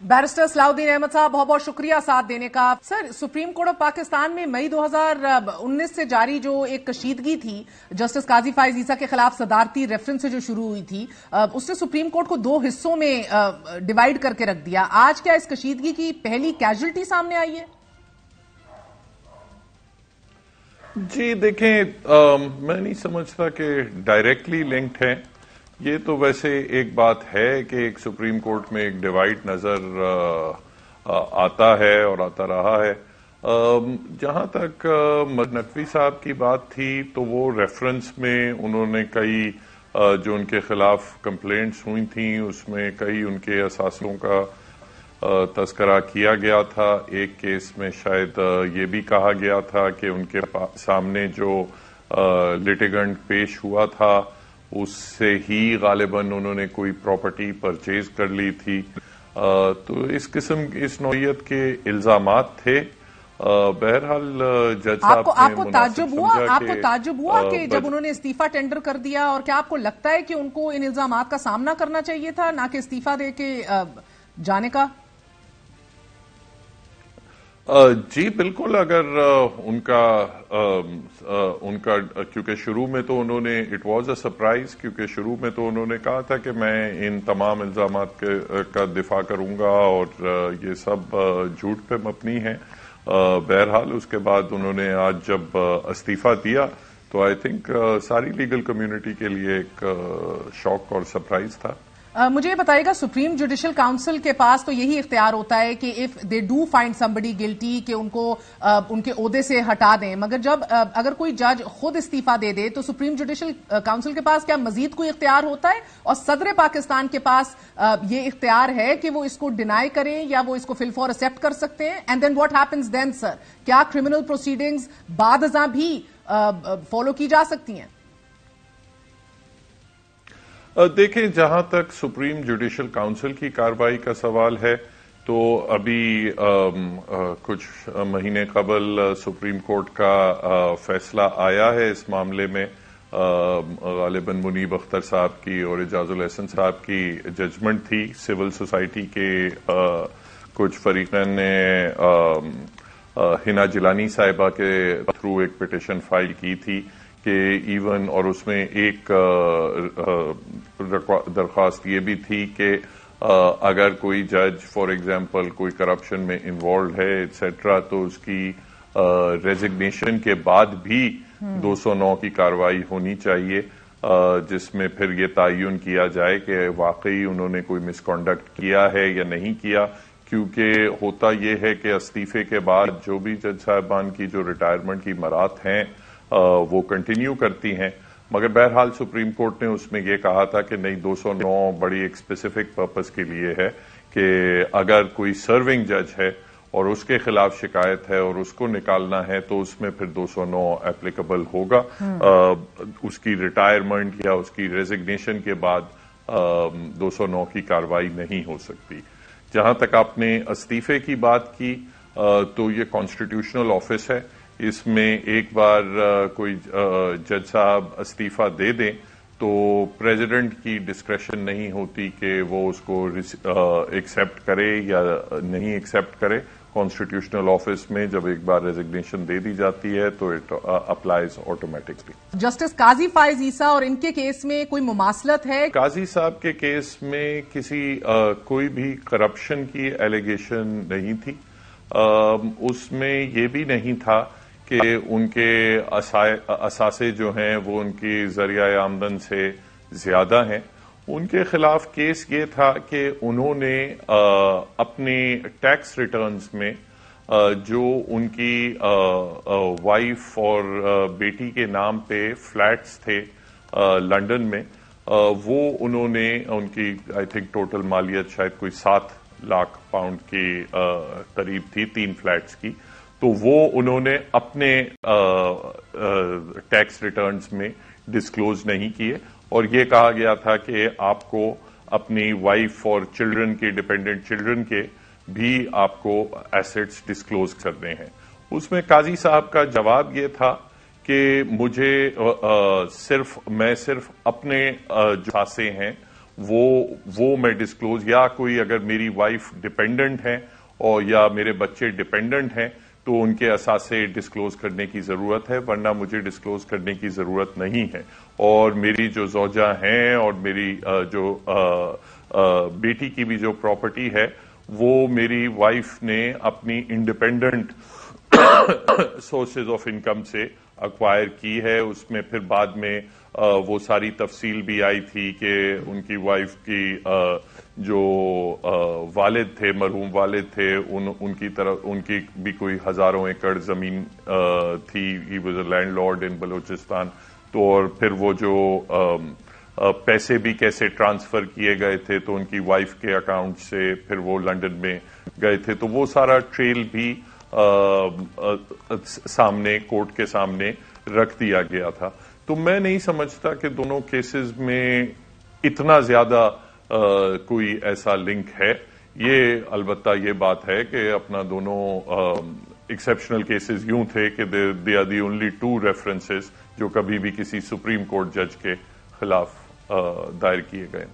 Barrister Salauddin Ahmad साहब, बहुत बहुत शुक्रिया साथ देने का। Sir, supreme court of Pakistan में मई 2019 से जारी जो एक कशीदगी थी जस्टिस काजी फाइज ईसा के खिलाफ सदारती रेफरेंस से जो शुरू हुई थी, उसने सुप्रीम कोर्ट को दो हिस्सों में डिवाइड करके रख दिया। आज क्या इस कशीदगी की पहली कैजुअल्टी सामने आई है? जी देखें, मैं नहीं समझता कि डायरेक्टली लिंक्ड है। ये तो वैसे एक बात है कि एक सुप्रीम कोर्ट में एक डिवाइड नजर आता है और आता रहा है। जहां तक नकवी साहब की बात थी तो वो रेफरेंस में उन्होंने कई जो उनके खिलाफ कंप्लेंट्स हुई थी उसमें कई उनके असासों का तस्करा किया गया था। एक केस में शायद ये भी कहा गया था कि उनके सामने जो लिटिगेंट पेश हुआ था उससे ही गालिबन उन्होंने कोई प्रॉपर्टी परचेज कर ली थी। तो इस नौइयत के इल्जामात थे। बहरहाल जज साहब आपको ताज्जुब हुआ कि जब उन्होंने इस्तीफा टेंडर कर दिया, और क्या आपको लगता है कि उनको इन इल्जामात का सामना करना चाहिए था, ना कि इस्तीफा दे के जाने का? जी बिल्कुल। अगर उनका क्योंकि शुरू में तो उन्होंने इट वाज अ सरप्राइज, क्योंकि शुरू में तो उन्होंने कहा था कि मैं इन तमाम इल्जामात का दिफा करूंगा और ये सब झूठ पे मबनी है। बहरहाल उसके बाद उन्होंने आज जब इस्तीफा दिया तो आई थिंक सारी लीगल कम्युनिटी के लिए एक शॉक और सरप्राइज था। मुझे ये बताइएगा, सुप्रीम जुडिशल काउंसिल के पास तो यही इख्तियार होता है कि if they do find somebody guilty कि उनको उनके ओहदे से हटा दें, मगर जब अगर कोई जज खुद इस्तीफा दे दे तो सुप्रीम जुडिशल काउंसिल के पास क्या मजीद कोई इख्तियार होता है? और सदर पाकिस्तान के पास ये इख्तियार है कि वो इसको डिनाई करें या वो इसको फिलफॉर एक्सेप्ट कर सकते हैं? And then what happens then sir? क्या क्रिमिनल प्रोसीडिंग्स बाद अज़ां भी फॉलो की जा सकती हैं? देखें, जहां तक सुप्रीम जुडिशल काउंसिल की कार्रवाई का सवाल है तो अभी कुछ महीने कबल सुप्रीम कोर्ट का फैसला आया है इस मामले में। गालिबन मुनीब अख्तर साहब की और एजाजुल एहसन साहब की जजमेंट थी। सिविल सोसाइटी के कुछ फरीकैन ने हिना जिलानी साहिबा के थ्रू एक पिटिशन फाइल की थी कि इवन, और उसमें एक दरख्वास्त ये भी थी कि अगर कोई जज फॉर एग्जांपल कोई करप्शन में इन्वॉल्व है एटसेट्रा तो उसकी रेजिग्नेशन के बाद भी 209 की कार्रवाई होनी चाहिए, जिसमें फिर ये तयन किया जाए कि वाकई उन्होंने कोई मिसकॉन्डक्ट किया है या नहीं किया। क्योंकि होता यह है कि इस्तीफे के बाद जो भी जज साहबान की जो रिटायरमेंट की मराहत हैं वो कंटिन्यू करती हैं। मगर बहरहाल सुप्रीम कोर्ट ने उसमें यह कहा था कि नहीं, 209 बड़ी एक स्पेसिफिक पर्पस के लिए है कि अगर कोई सर्विंग जज है और उसके खिलाफ शिकायत है और उसको निकालना है तो उसमें फिर 209 एप्लीकेबल होगा। उसकी रिटायरमेंट या उसकी रेजिग्नेशन के बाद 209 की कार्रवाई नहीं हो सकती। जहां तक आपने इस्तीफे की बात की तो ये कॉन्स्टिट्यूशनल ऑफिस है। इसमें एक बार कोई जज साहब इस्तीफा दे दें तो प्रेसिडेंट की डिस्क्रेशन नहीं होती कि वो उसको एक्सेप्ट करे या नहीं एक्सेप्ट करे। कॉन्स्टिट्यूशनल ऑफिस में जब एक बार रेजिग्नेशन दे दी जाती है तो इट अप्लाइज ऑटोमेटिकली। जस्टिस काजी फाइज ईसा और इनके केस में कोई मुमासलत है? काजी साहब के केस में किसी कोई भी करप्शन की एलिगेशन नहीं थी। उसमें ये भी नहीं था कि उनके असासे जो हैं वो उनकी जरिया आमदन से ज्यादा हैं। उनके खिलाफ केस ये था कि उन्होंने अपने टैक्स रिटर्न्स में जो उनकी वाइफ और बेटी के नाम पे फ्लैट्स थे लंदन में, वो उन्होंने उनकी आई थिंक टोटल मालियत शायद कोई 7 लाख पाउंड के करीब थी 3 फ्लैट्स की, तो वो उन्होंने अपने टैक्स रिटर्न्स में डिस्क्लोज नहीं किए और ये कहा गया था कि आपको अपनी वाइफ और चिल्ड्रन के, डिपेंडेंट चिल्ड्रन के भी आपको एसेट्स डिस्क्लोज करने हैं। उसमें काजी साहब का जवाब ये था कि मुझे मैं सिर्फ अपने जो सासे हैं وہ میں ڈسکلوز، یا کوئی اگر میری وائف ڈپینڈنٹ ہے اور یا میرے بچے ڈپینڈنٹ ہیں تو ان کے اثاثے ڈسکلوز کرنے کی ضرورت ہے، ورنہ مجھے ڈسکلوز کرنے کی ضرورت نہیں ہے. اور میری جو زوجہ ہیں اور میری جو بیٹی کی بھی جو پراپرٹی ہے وہ میری وائف نے اپنی انڈیپینڈنٹ سورسز آف انکم سے ایکوائر کی ہے. اس میں پھر بعد میں وہ ساری تفصیل بھی آئی تھی کہ ان کی وائف کی جو والد تھے، مرحوم والد تھے، ان کی طرف ان کی بھی کوئی ہزاروں ایکڑ زمین تھی. He was a landlord in Balochistan. تو اور پھر وہ جو پیسے بھی کیسے ٹرانسفر کیے گئے تھے تو ان کی وائف کے اکاؤنٹ سے پھر وہ لنڈن میں گئے تھے، تو وہ سارا ٹریل بھی سامنے کورٹ کے سامنے رکھ دیا گیا تھا. تو میں نہیں سمجھتا کہ دونوں کیسز میں اتنا زیادہ کوئی ایسا لنک ہے. یہ البتہ یہ بات ہے کہ اپنا دونوں ایکسیپشنل کیسز یوں تھے کہ they are the only 2 references جو کبھی بھی کسی سپریم کورٹ جج کے خلاف دائر کیے گئے.